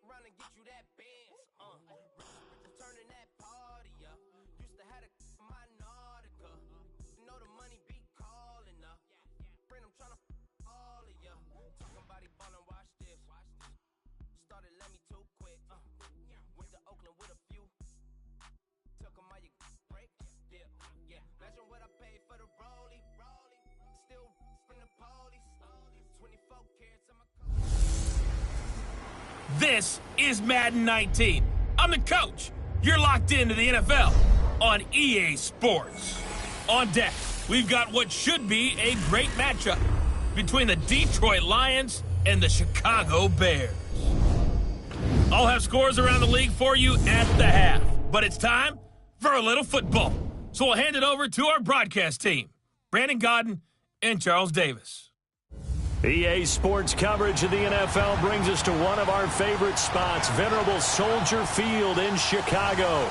Run and get you that Benz, turning that party up. Used to have a my Nautica. You know the money be calling up. Friend, I'm tryna all of ya. Talking about he ballin', watch this. Started let me too quick. Went to Oakland with a few. Took him all you break. Yeah. Imagine what I paid for the rollie. Still from the police. 24 carats on my car. This is Madden 19. I'm the coach. You're locked into the NFL on EA Sports. On deck, we've got what should be a great matchup between the Detroit Lions and the Chicago Bears. I'll have scores around the league for you at the half, but it's time for a little football. So we'll hand it over to our broadcast team, Brandon Godden and Charles Davis. EA Sports coverage of the NFL brings us to one of our favorite spots, venerable Soldier Field in Chicago.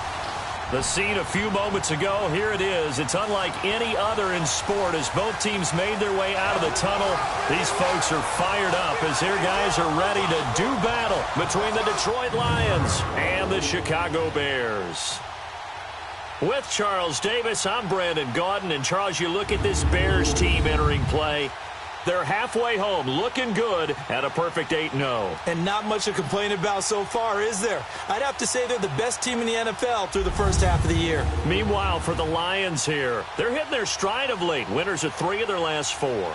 The scene a few moments ago, here it is. It's unlike any other in sport as both teams made their way out of the tunnel. These folks are fired up as their guys are ready to do battle between the Detroit Lions and the Chicago Bears. With Charles Davis, I'm Brandon Gaudin. And Charles, you look at this Bears team entering play. They're halfway home, looking good at a perfect 8-0. And not much to complain about so far, is there? I'd have to say they're the best team in the NFL through the first half of the year. Meanwhile, for the Lions here, they're hitting their stride of late. Winners of 3 of their last 4.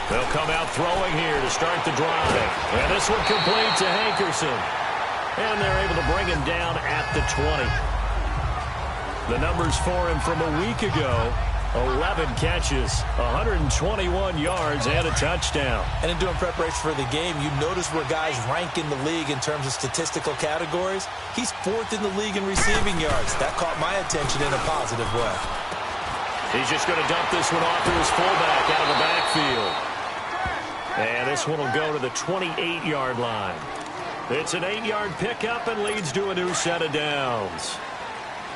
They'll come out throwing here to start the drive. And this one complete to Hankerson. And they're able to bring him down at the 20. The numbers for him from a week ago, 11 catches, 121 yards, and a touchdown. And in doing preparation for the game, you notice where guys rank in the league in terms of statistical categories. He's 4th in the league in receiving yards. That caught my attention in a positive way. He's just going to dump this one off to his fullback out of the backfield. And this one will go to the 28-yard line. It's an 8-yard pickup and leads to a new set of downs.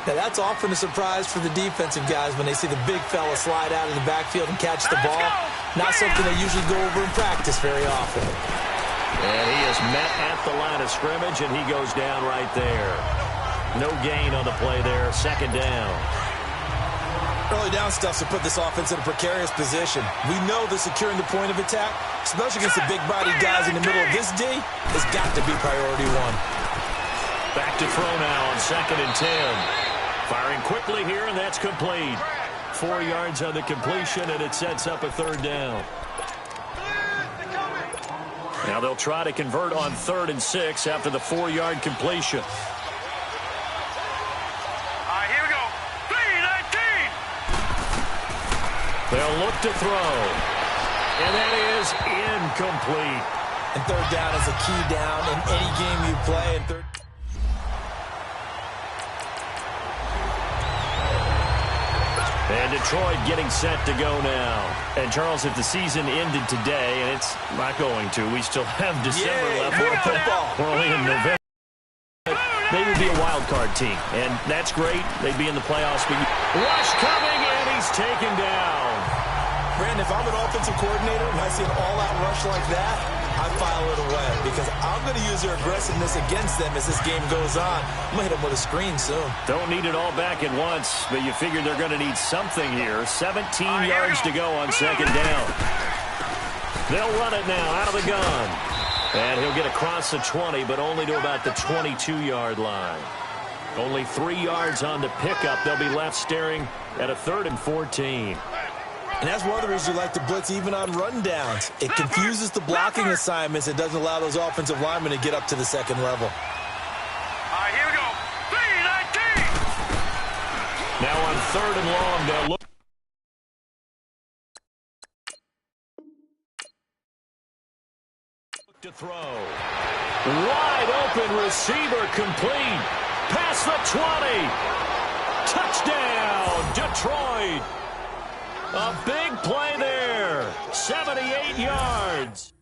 Now, that's often a surprise for the defensive guys when they see the big fella slide out of the backfield and catch the ball. Not something they usually go over in practice very often. And he is met at the line of scrimmage, and he goes down right there. No gain on the play there, 2nd down. Early down stuff to put this offense in a precarious position. We know that securing the point of attack, especially against the big-bodied guys in the middle of this D, has got to be priority 1. Back to throw now on 2nd and 10. Firing quickly here, and that's complete. 4 yards on the completion, and it sets up a 3rd down. Now they'll try to convert on 3rd and 6 after the 4-yard completion. They'll look to throw. And that is incomplete. And 3rd down is a key down in any game you play. And Detroit getting set to go now. And Charles, if the season ended today, and it's not going to, we still have December left. We're only in November. They would be a wild card team, and that's great. They'd be in the playoffs. But rush coming, and he's taken down. Brandon, if I'm an offensive coordinator and I see an all-out rush like that, I file it away because I'm going to use their aggressiveness against them as this game goes on. I'm going to hit them with a screen soon. Don't need it all back at once, but you figure they're going to need something here. 17 yards to go on 2nd down. They'll run it now out of the gun. And he'll get across the 20, but only to about the 22-yard line. Only 3 yards on the pickup. They'll be left staring at a 3rd and 14. And that's one of the reasons you like to blitz even on rundowns. It confuses the blocking assignments and doesn't allow those offensive linemen to get up to the second level. All right, here we go. 3-19. Now on 3rd and long, they'll look to throw. Wide open receiver complete. Past the 20. Touchdown, Detroit. A big play there. 78 yards.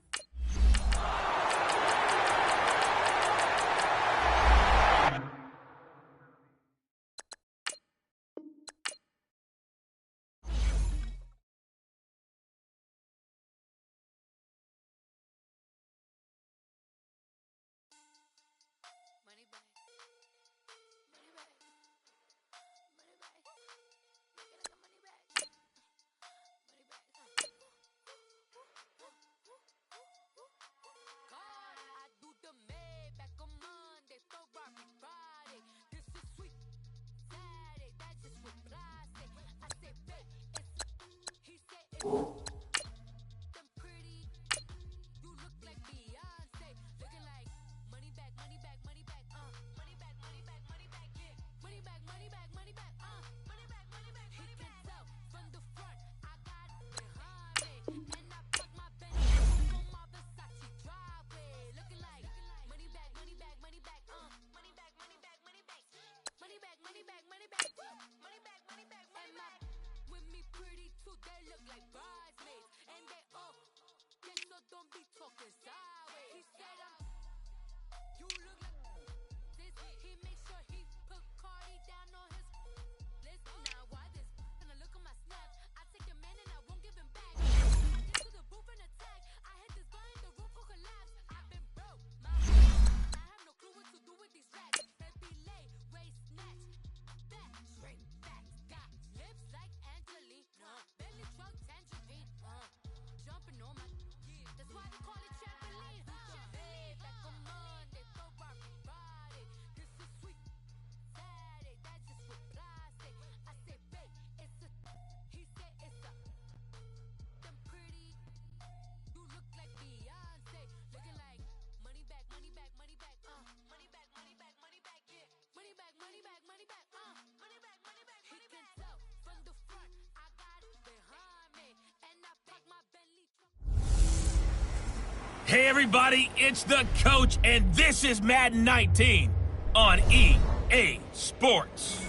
Hey everybody, it's the Coach, and this is Madden 19 on EA Sports.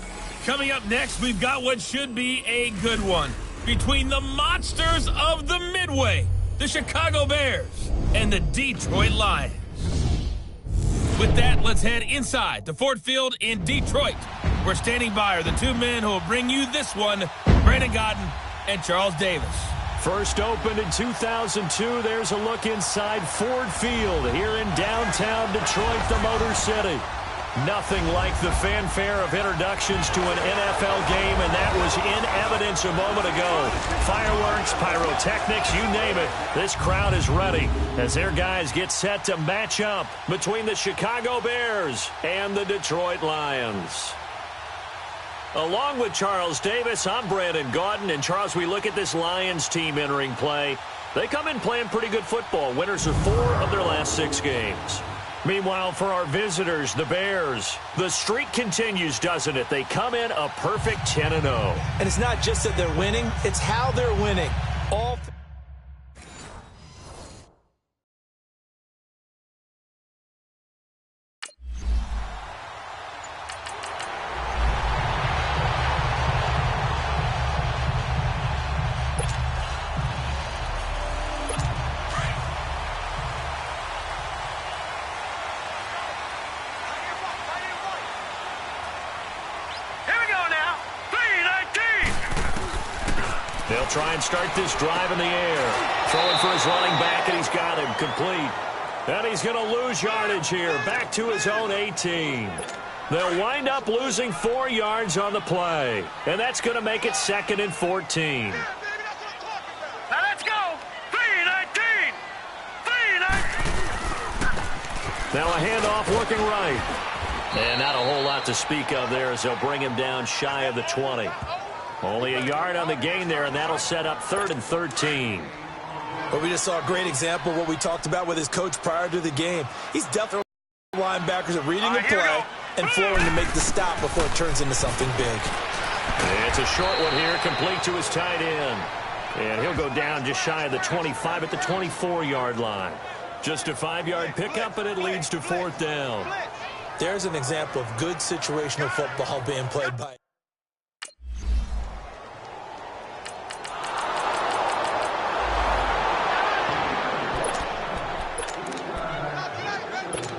Coming up next, we've got what should be a good one between the monsters of the Midway, the Chicago Bears, and the Detroit Lions. With that, let's head inside to Ford Field in Detroit. We're standing by are the two men who will bring you this one, Brandon Gaudin and Charles Davis. First opened in 2002, there's a look inside Ford Field here in downtown Detroit, the Motor City. Nothing like the fanfare of introductions to an NFL game, and that was in evidence a moment ago. Fireworks, pyrotechnics, you name it. This crowd is ready as their guys get set to match up between the Chicago Bears and the Detroit Lions. Along with Charles Davis, I'm Brandon Gaudin. And Charles, we look at this Lions team entering play. They come in playing pretty good football. Winners of 4 of their last 6 games. Meanwhile, for our visitors, the Bears, the streak continues, doesn't it? They come in a perfect 10-0. And it's not just that they're winning, it's how they're winning. All They'll try and start this drive in the air. Throwing for his running back, and he's got him complete. And he's going to lose yardage here, back to his own 18. They'll wind up losing 4 yards on the play. And that's going to make it 2nd and 14. Now let's go. 3-19. 3-19. Now a handoff working right. And not a whole lot to speak of there as they'll bring him down shy of the 20. Only a yard on the gain there, and that'll set up 3rd and 13. But we just saw a great example of what we talked about with his coach prior to the game. He's definitely linebackers are reading the play and flowing to make the stop before it turns into something big. It's a short one here, complete to his tight end. And he'll go down just shy of the 25 at the 24-yard line. Just a 5-yard pickup, and it leads to 4th down. There's an example of good situational football being played by.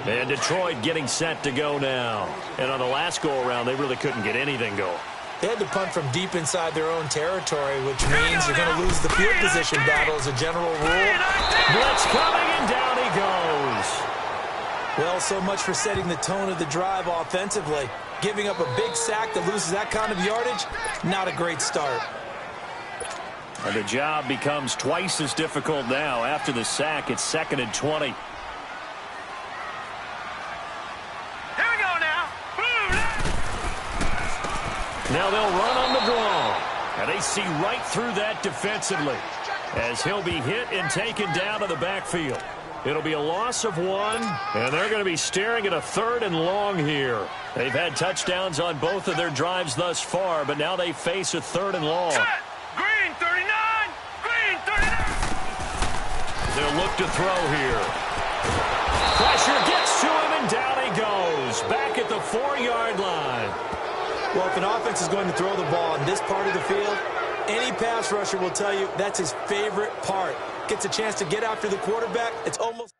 And Detroit getting set to go now. And on the last go-around, they really couldn't get anything going. They had to punt from deep inside their own territory, which means they're going to lose the field position battle as a general rule. Blitz coming, and down he goes. Well, so much for setting the tone of the drive offensively. Giving up a big sack that loses that kind of yardage, not a great start. And the job becomes twice as difficult now. After the sack, it's 2nd and 20. Now they'll run on the draw. And they see right through that defensively as he'll be hit and taken down to the backfield. It'll be a loss of 1, and they're going to be staring at a 3rd and long here. They've had touchdowns on both of their drives thus far, but now they face a 3rd and long. Green 39! Green 39! They'll look to throw here. Pressure gets to him, and down he goes. Back at the 4-yard line. Well, if an offense is going to throw the ball in this part of the field, any pass rusher will tell you that's his favorite part. Gets a chance to get after the quarterback. It's almost...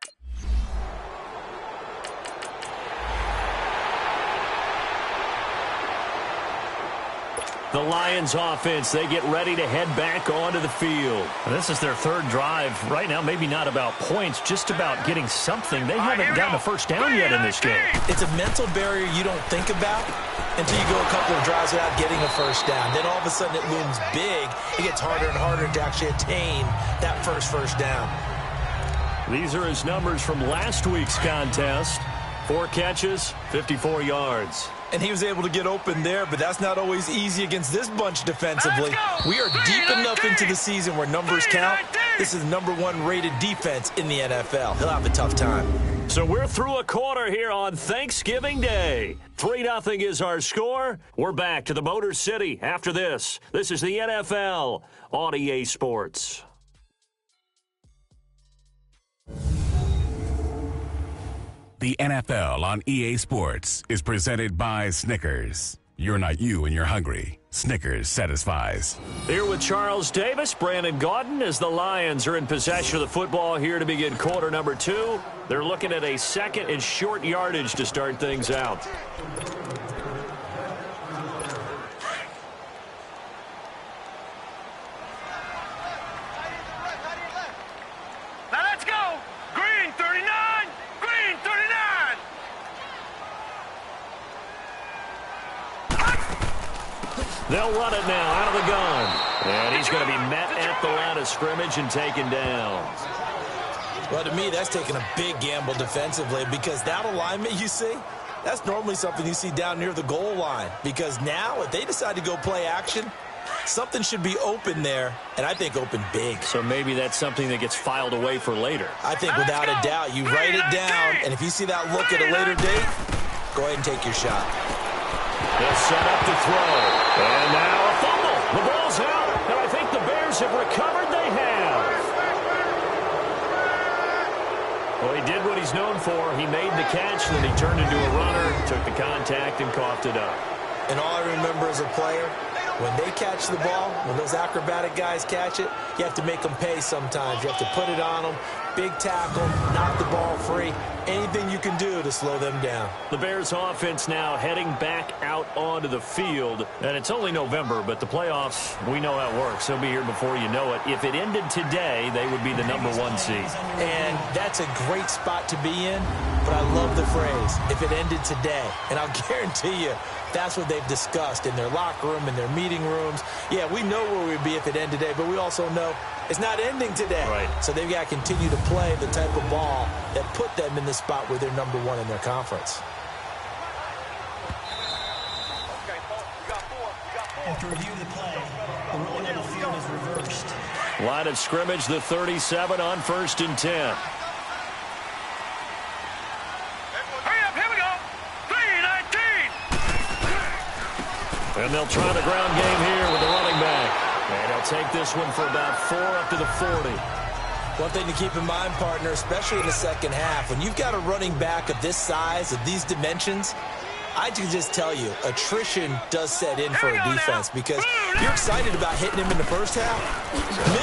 The Lions offense, they get ready to head back onto the field. And this is their 3rd drive. Right now, maybe not about points, just about getting something. They haven't gotten a first down yet in this game. It's a mental barrier you don't think about until you go a couple of drives without getting a first down. Then all of a sudden it looms big. It gets harder and harder to actually attain that first down. These are his numbers from last week's contest. 4 catches, 54 yards. And he was able to get open there, but that's not always easy against this bunch defensively. We are deep enough into the season where numbers count. This is the #1 rated defense in the NFL. He'll have a tough time. So we're through a quarter here on Thanksgiving Day. 3-0 is our score. We're back to the Motor City after this. This is the NFL on EA Sports. The NFL on EA Sports is presented by Snickers. You're not you and you're hungry. Snickers satisfies. Here with Charles Davis, Brandon Gaudin, as the Lions are in possession of the football here to begin quarter number 2. They're looking at a 2nd and short yardage to start things out. Now let's go! Green 39! Green 39! They'll run it now out of the gun. And he's going to be met at the line of scrimmage and taken down. Well, to me, that's taking a big gamble defensively because that alignment you see, that's normally something you see down near the goal line. Because now, if they decide to go play action, something should be open there, and I think open big. So maybe that's something that gets filed away for later. I think without a doubt, you write it down, and if you see that look at a later date, go ahead and take your shot. They'll set up to throw. And now a fumble. The ball's out, and I think the Bears have recovered. They have. Well, he did what he's known for. He made the catch, then he turned into a runner, took the contact, and coughed it up. And all I remember as a player, when they catch the ball, when those acrobatic guys catch it, you have to make them pay sometimes. You have to put it on them, big tackle, knock the ball free. Anything you can do to slow them down. The Bears offense now heading back out onto the field. And it's only November, but the playoffs, we know how it works. They'll be here before you know it. If it ended today, they would be the #1 seed. And that's a great spot to be in, but I love the phrase, if it ended today. And I'll guarantee you, that's what they've discussed in their locker room, in their meeting rooms. Yeah, we know where we'd be if it ended today, but we also know it's not ending today. Right. So they've got to continue to play the type of ball that put them in the spot where they're number one in their conference. After review of the play, the ruling on the field is reversed. Line of scrimmage, the 37 on 1st and 10. Hurry up, here we go. 3-19. And they'll try the ground game here with the running back. And he'll take this one for about 4 up to the 40. One thing to keep in mind, partner, especially in the second half, when you've got a running back of this size, of these dimensions, I can just tell you, attrition does set in for a defense because you're excited about hitting him in the first half.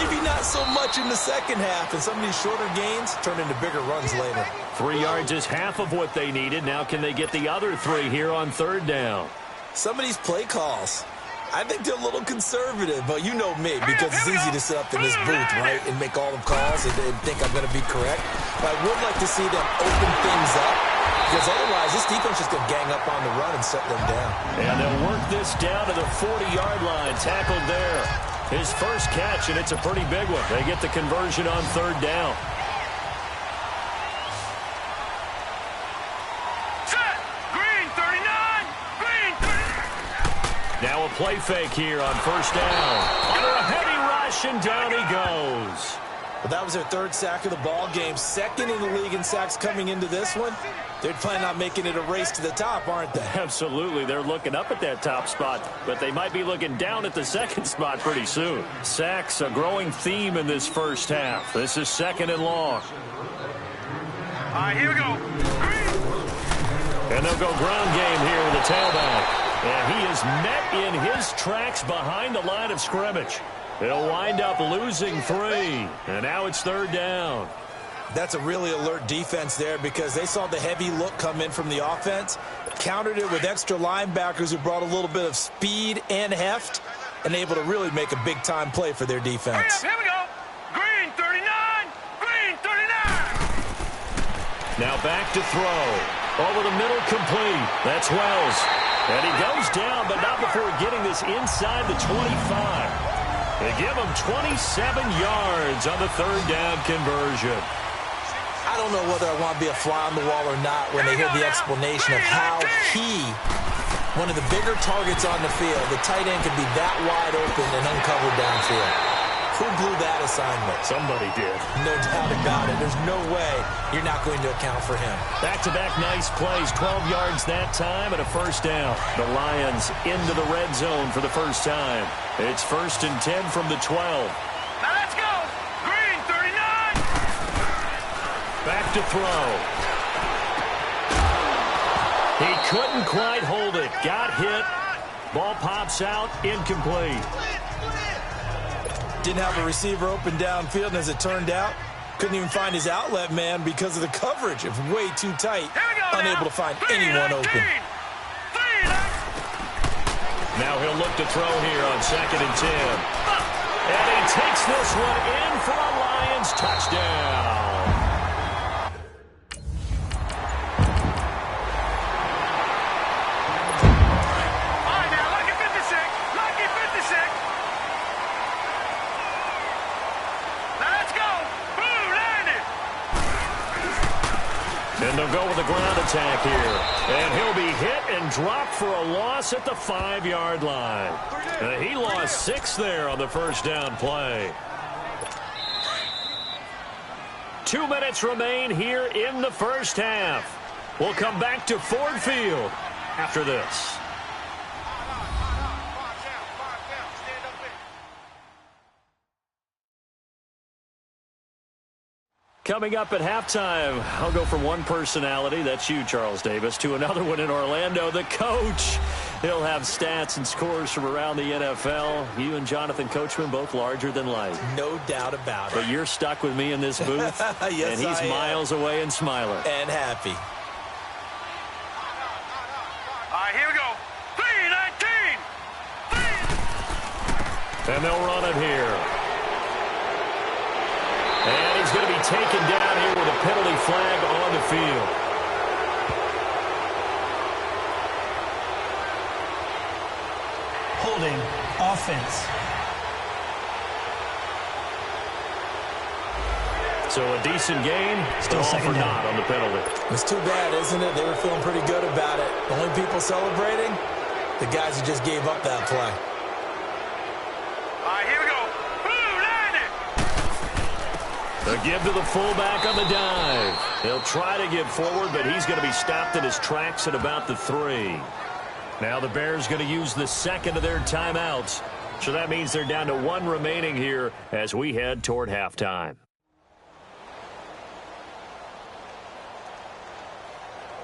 Maybe not so much in the second half, and some of these shorter gains turn into bigger runs later. 3 yards is half of what they needed. Now can they get the other 3 here on 3rd down? Some of these play calls, I think they're a little conservative, but you know me, because it's easy to sit up in this booth, right, and make all the calls and think I'm going to be correct. But I would like to see them open things up, because otherwise this defense is going to gang up on the run and set them down. And they'll work this down to the 40-yard line, tackled there. His first catch, and it's a pretty big one. They get the conversion on 3rd down. Now a play fake here on 1st down. Under a heavy rush, and down he goes. Well, that was their 3rd sack of the ball game. 2nd in the league in sacks coming into this one. They're planning on making it a race to the top, aren't they? Absolutely. They're looking up at that top spot, but they might be looking down at the 2nd spot pretty soon. Sacks, a growing theme in this first half. This is 2nd and long. All right, here we go. And they'll go ground game here with the tailback. And he is met in his tracks behind the line of scrimmage. He'll wind up losing 3. And now it's 3rd down. That's a really alert defense there because they saw the heavy look come in from the offense, countered it with extra linebackers who brought a little bit of speed and heft, and able to really make a big-time play for their defense. Here we go. Green 39. Green 39. Now back to throw. Over the middle, complete. That's Wells. And he goes down, but not before getting this inside the 25. They give him 27 yards on the 3rd down conversion. I don't know whether I want to be a fly on the wall or not when they hear the explanation of how he, one of the bigger targets on the field, the tight end could be that wide open and uncovered downfield. Who blew that assignment? Somebody did. No doubt about it. There's no way you're not going to account for him. Back-to-back nice plays, 12 yards that time and a 1st down. The Lions into the red zone for the first time. It's 1st and 10 from the 12. Now let's go. Green 39. Back to throw. He couldn't quite hold it. Got hit. Ball pops out. Incomplete. Didn't have a receiver open downfield, and as it turned out, couldn't even find his outlet man because of the coverage. It was way too tight, unable to find anyone open. Now he'll look to throw here on 2nd and 10. And he takes this one in for a Lions touchdown. And they'll go with a ground attack here. And he'll be hit and dropped for a loss at the 5-yard line. He lost 6 there on the 1st down play. 2 minutes remain here in the first half. We'll come back to Ford Field after this. Coming up at halftime, I'll go from one personality, that's you, Charles Davis, to another one in Orlando, the coach. He'll have stats and scores from around the NFL. You and Jonathan Coachman, both larger than life. No doubt about it. But you're stuck with me in this booth, yes, and he's miles away and smiling. And happy. All right, here we go. 3-19. And they'll run it here. And he's going to be taken down here with a penalty flag on the field. Holding offense. So a decent game, still second not on the penalty. It's too bad, isn't it? They were feeling pretty good about it. Only people celebrating, the guys who just gave up that play. All right, here we go. Blue, line it. A give to the fullback on the dive. He'll try to get forward, but he's going to be stopped in his tracks at about the 3. Now the Bears going to use the second of their timeouts. So that means they're down to 1 remaining here as we head toward halftime.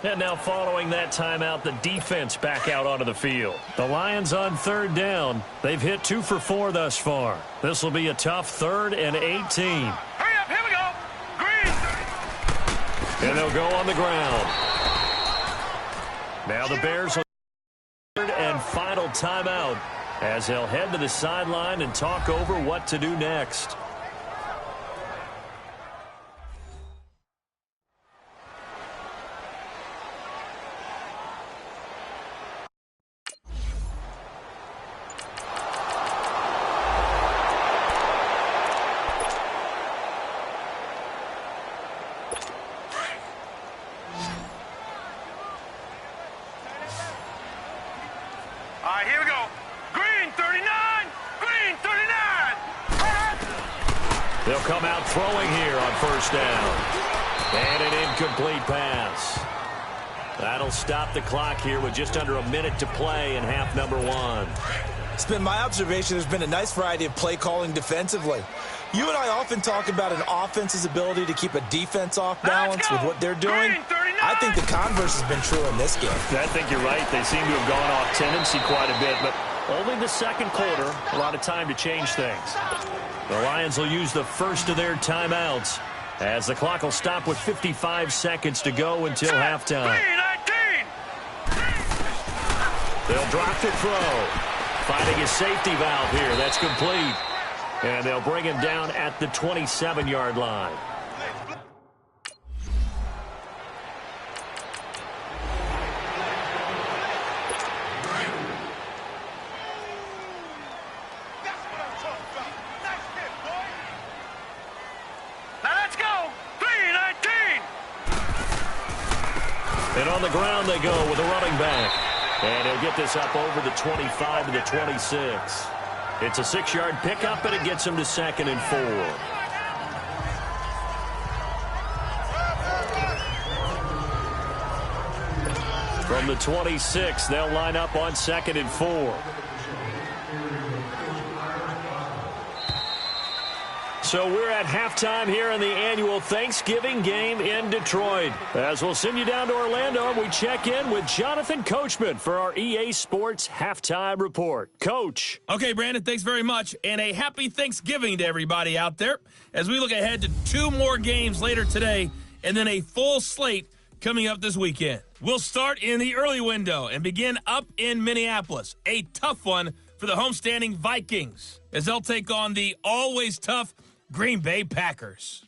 And now following that timeout, the defense back out onto the field. The Lions on 3rd down. They've hit 2 for 4 thus far. This will be a tough 3rd and 18. Hurry up, here we go. Green. And they'll go on the ground. Now the Bears on 3rd and final timeout as they'll head to the sideline and talk over what to do next. All right, here we go. Green, 39. Green, 39. They'll come out throwing here on 1st down. And an incomplete pass. That'll stop the clock here with just under a minute to play in half number 1. It's been my observation there's been a nice variety of play calling defensively. You and I often talk about an offense's ability to keep a defense off balance with what they're doing. I think the converse has been true in this game. I think you're right. They seem to have gone off tendency quite a bit, but only the second quarter, a lot of time to change things. The Lions will use the first of their timeouts as the clock will stop with 55 seconds to go until halftime. They'll drop the throw. Finding a safety valve here. That's complete. And they'll bring him down at the 27-yard line. And on the ground they go with a running back. And he'll get this up over the 25 to the 26. It's a 6-yard pickup, and it gets him to 2nd and 4. From the 26, they'll line up on 2nd and 4. So we're at halftime here in the annual Thanksgiving game in Detroit. As we'll send you down to Orlando, we check in with Jonathan Coachman for our EA Sports Halftime Report. Coach. Okay, Brandon, thanks very much. And a happy Thanksgiving to everybody out there as we look ahead to 2 more games later today and then a full slate coming up this weekend. We'll start in the early window and begin up in Minneapolis. A tough one for the homestanding Vikings as they'll take on the always tough Green Bay Packers.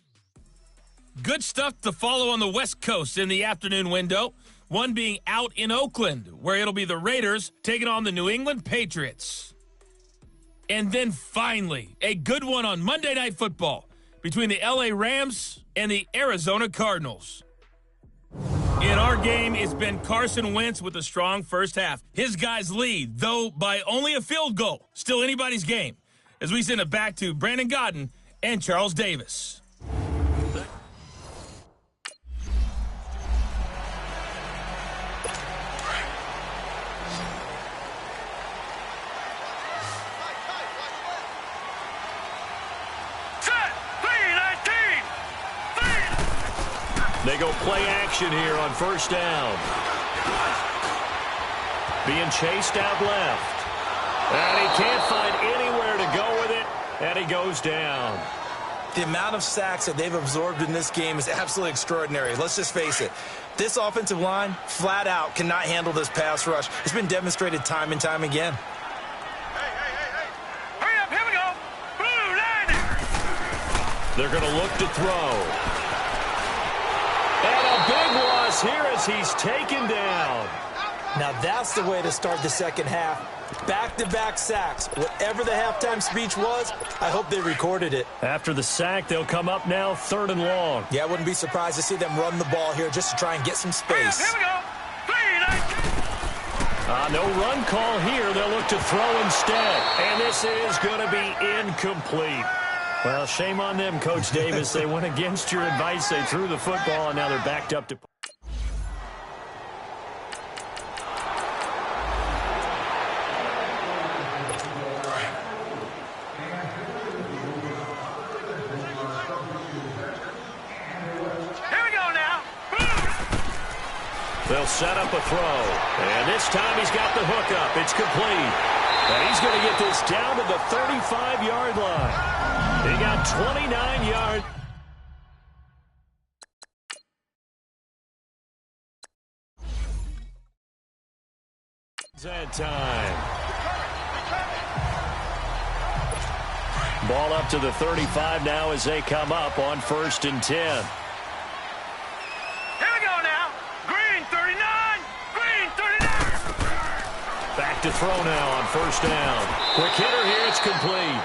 Good stuff to follow on the West Coast in the afternoon window, one being out in Oakland, where it'll be the Raiders taking on the New England Patriots. And then finally, a good one on Monday Night Football between the LA Rams and the Arizona Cardinals. In our game, it's been Carson Wentz with a strong first half. His guys lead, though by only a field goal. Still anybody's game. As we send it back to Brandon Godden and Charles Davis. They go play action here on 1st down. Being chased out left. And he can't find anywhere to go with it. And he goes down. The amount of sacks that they've absorbed in this game is absolutely extraordinary. Let's just face it. This offensive line, flat out, cannot handle this pass rush. It's been demonstrated time and time again. Hey. Hurry up, here we go. Blue, line it. They're going to look to throw. And a big loss here as he's taken down. Now that's the way to start the second half. Back-to-back sacks. Whatever the halftime speech was, I hope they recorded it. After the sack, they'll come up now 3rd and long. Yeah, I wouldn't be surprised to see them run the ball here just to try and get some space. Here we go. 3-19. No run call here. They'll look to throw instead. And this is going to be incomplete. Well, shame on them, Coach Davis. They went against your advice. They threw the football, and now they're backed up to... They'll set up a throw. And this time he's got the hook up. It's complete. And he's going to get this down to the 35-yard line. He got 29 yards. That time. Ball up to the 35 now as they come up on 1st and 10. Back to throw now on 1st down. Quick hitter here, it's complete.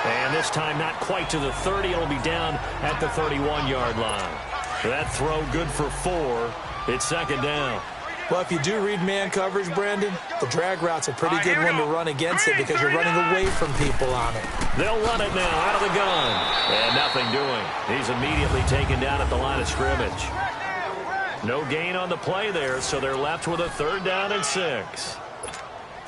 And this time not quite to the 30. It'll be down at the 31-yard line. That throw good for 4. It's 2nd down. Well, if you do read man coverage, Brandon, the drag route's a pretty good one to run against it because you're running away from people on it. They'll run it now out of the gun. And nothing doing. He's immediately taken down at the line of scrimmage. No gain on the play there, so they're left with a 3rd down and 6.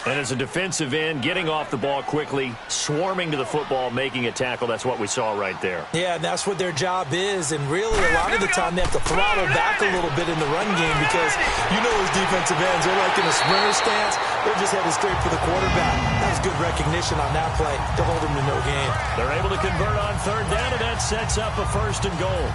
And as a defensive end, getting off the ball quickly, swarming to the football, making a tackle, that's what we saw right there. Yeah, and that's what their job is. And really, a lot of the time, they have to throttle back a little bit in the run game because you know those defensive ends, they're like in a sprinter stance. They're just headed straight for the quarterback. That was good recognition on that play to hold them to no gain. They're able to convert on 3rd down, and that sets up a 1st and goal.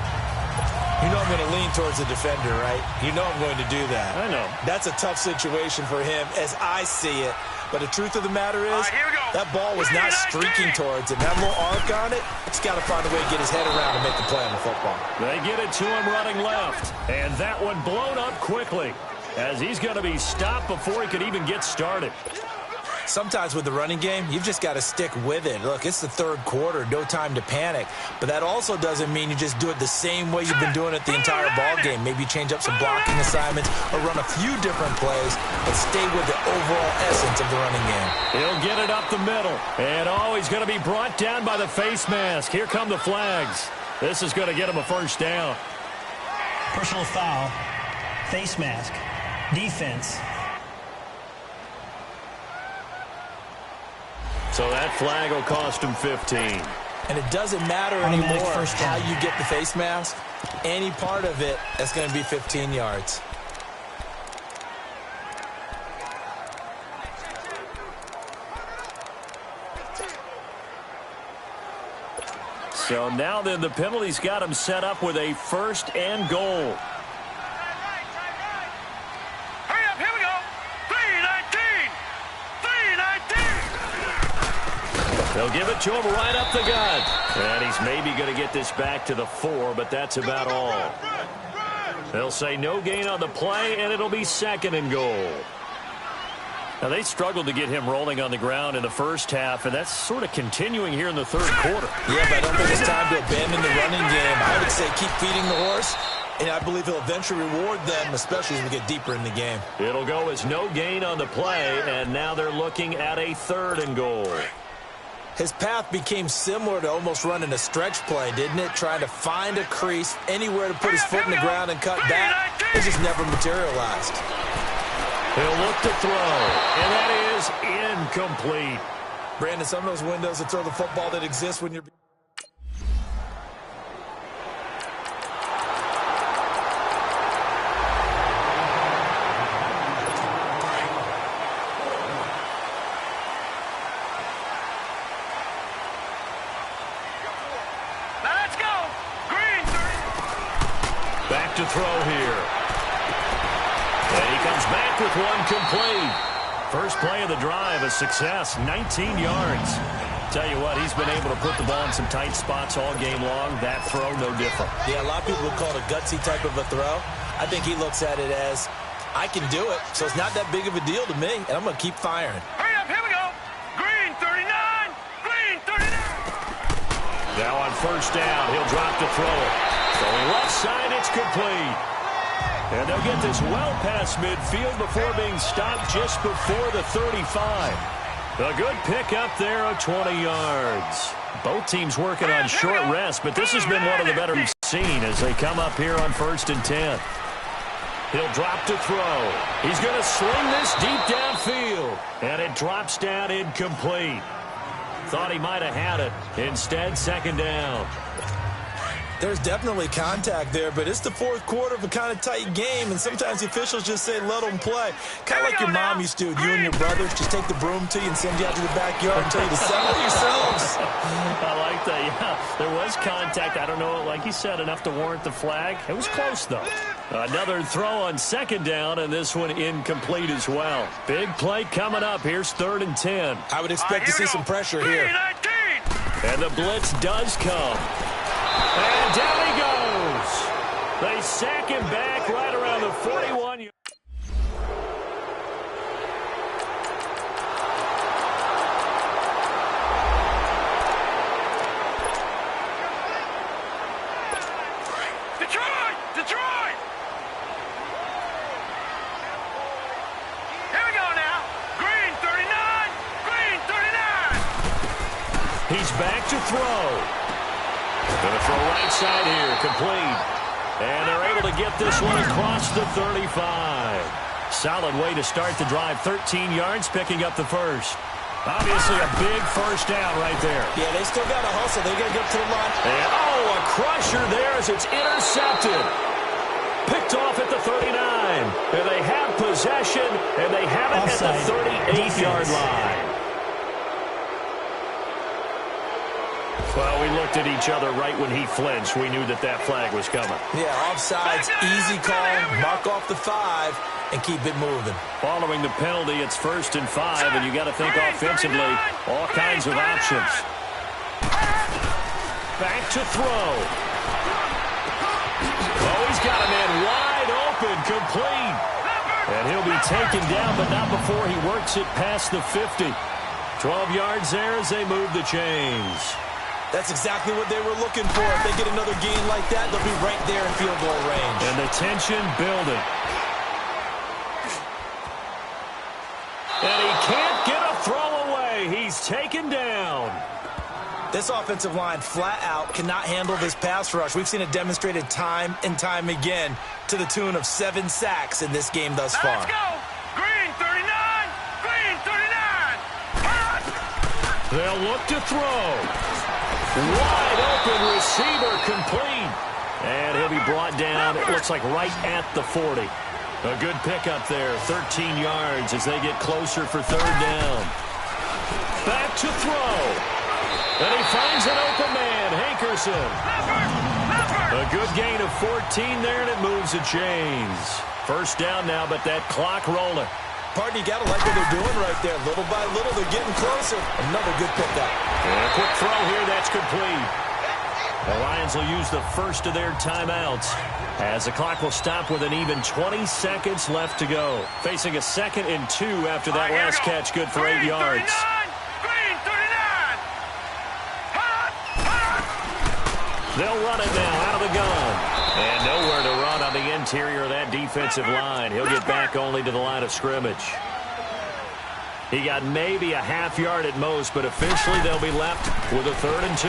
You know I'm going to lean towards the defender, right? You know I'm going to do that. I know. That's a tough situation for him as I see it. But the truth of the matter is, that ball was not streaking towards him. That little arc on it, he's got to find a way to get his head around and make the play on the football. They get it to him running left. And that one blown up quickly as he's going to be stopped before he could even get started. Sometimes with the running game, you've just got to stick with it. Look, it's the 3rd quarter, no time to panic. But that also doesn't mean you just do it the same way you've been doing it the entire ball game. Maybe change up some blocking assignments or run a few different plays, but stay with the overall essence of the running game. He'll get it up the middle. And, he's going to be brought down by the face mask. Here come the flags. This is going to get him a 1st down. Personal foul, face mask, defense. So that flag will cost him 15. And it doesn't matter anymore how you get the face mask. Any part of it, that's going to be 15 yards. So now then the penalty's got him set up with a 1st and goal. They'll give it to him right up the gut. And he's maybe going to get this back to the 4, but that's about all. They'll say no gain on the play, and it'll be 2nd and goal. Now, they struggled to get him rolling on the ground in the first half, and that's sort of continuing here in the 3rd quarter. Yeah, but I don't think it's time to abandon the running game. I would say keep feeding the horse, and I believe he'll eventually reward them, especially as we get deeper in the game. It'll go as no gain on the play, and now they're looking at a 3rd and goal. His path became similar to almost running a stretch play, didn't it? Trying to find a crease, anywhere to put his foot in the ground and cut back. It just never materialized. He'll look to throw, and that is incomplete. Brandon, some of those windows to throw the football that exist when you're... To throw here. And he comes back with one complete. First play of the drive, a success, 19 yards. Tell you what, he's been able to put the ball in some tight spots all game long. That throw, no different. Yeah, a lot of people would call it a gutsy type of a throw. I think he looks at it as I can do it, so it's not that big of a deal to me, and I'm going to keep firing. Hurry up, here we go. Green 39, green 39. Now on first down, he'll drop to throw it. So left side, it's complete. And they'll get this well past midfield before being stopped just before the 35. A good pickup there of 20 yards. Both teams working on short rest, but this has been one of the better we've seen as they come up here on 1st and 10. He'll drop to throw. He's going to sling this deep downfield, and it drops down incomplete. Thought he might have had it. Instead, 2nd down. There's definitely contact there, but it's the 4th quarter of a kind of tight game, and sometimes the officials just say, let them play. Kind of like your mom used to do. You and your brothers just take the broom to you and send you out to the backyard and tell you to settle yourselves. I like that, yeah. There was contact. I don't know, like you said, enough to warrant the flag. It was close, though. Another throw on 2nd down, and this one incomplete as well. Big play coming up. Here's 3rd and 10. I would expect to see some pressure here. And the blitz does come. And down he goes. They sack him back right around the 41. Detroit! Here we go now. Green 39, green 39. He's back to throw. Going to throw right side here, complete. And they're able to get this one across the 35. Solid way to start the drive. 13 yards, picking up the first. Obviously a big first down right there. Yeah, they still got to hustle. They got to get up to the line. And, a crusher there as it's intercepted. Picked off at the 39. And they have possession, and they have it at the 38-yard line. Well, we looked at each other right when he flinched. We knew that that flag was coming. Yeah, offsides, easy call, mark off the 5, and keep it moving. Following the penalty, it's 1st and 5, and you got to think offensively, all kinds of options. Back to throw. Oh, he's got a man wide open, complete. And he'll be taken down, but not before he works it past the 50. 12 yards there as they move the chains. That's exactly what they were looking for. If they get another gain like that, they'll be right there in field goal range. And the tension building. And he can't get a throw away. He's taken down. This offensive line flat out cannot handle this pass rush. We've seen it demonstrated time and time again to the tune of 7 sacks in this game thus far. Let's go. Green 39, green 39. They'll look to throw. Wide open receiver, complete. And he'll be brought down, it looks like right at the 40. A good pickup there, 13 yards as they get closer for 3rd down. Back to throw. And he finds an open man, Hankerson. A good gain of 14 there, and it moves the chains. 1st down now, but that clock rolling. Pardon, you got to like what they're doing right there. Little by little, they're getting closer. Another good pickup. And a quick throw here, that's complete. The Lions will use the first of their timeouts as the clock will stop with an even 20 seconds left to go. Facing a 2nd and 2 after that last catch, good for 8 yards. Green 39. They'll run it now out of the gun. And nowhere to run on the interior of that defensive line. He'll get back only to the line of scrimmage. He got maybe a half yard at most, but officially they'll be left with a 3rd and 2.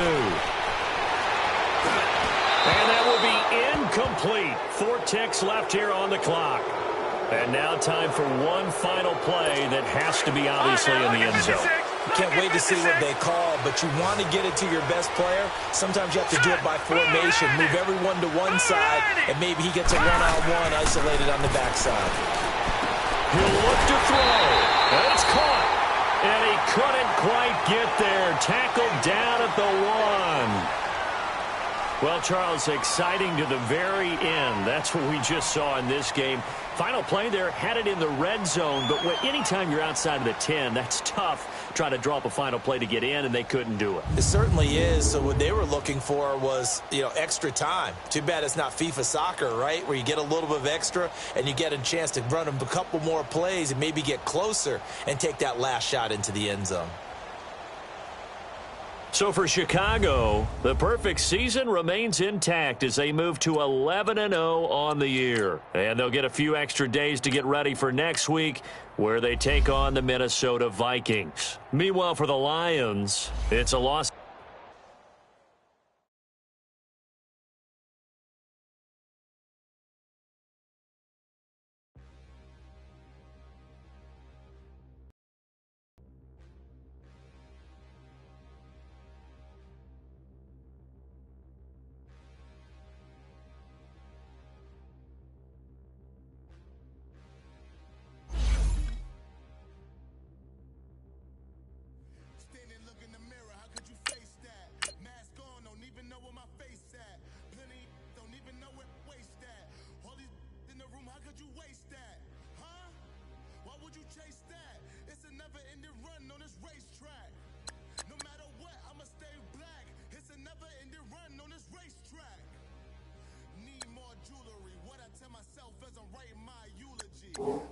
And that will be incomplete. 4 ticks left here on the clock. And now time for one final play that has to be obviously in the end zone. Can't wait to see what they call, but you want to get it to your best player. Sometimes you have to do it by formation. Move everyone to one side, and maybe he gets a one-on-one isolated on the backside. He'll look to throw. And it's caught. And he couldn't quite get there. Tackled down at the 1. Well, Charles, exciting to the very end. That's what we just saw in this game. Final play there, had it in the red zone, but anytime you're outside of the 10, that's tough. Trying to draw up a final play to get in, and they couldn't do it. It certainly is. So what they were looking for was, extra time. Too bad it's not FIFA soccer, right, where you get a little bit of extra and you get a chance to run a couple more plays and maybe get closer and take that last shot into the end zone. So for Chicago, the perfect season remains intact as they move to 11-0 on the year. And they'll get a few extra days to get ready for next week, where they take on the Minnesota Vikings. Meanwhile, for the Lions, it's a loss. What I tell myself as I'm writing my eulogy.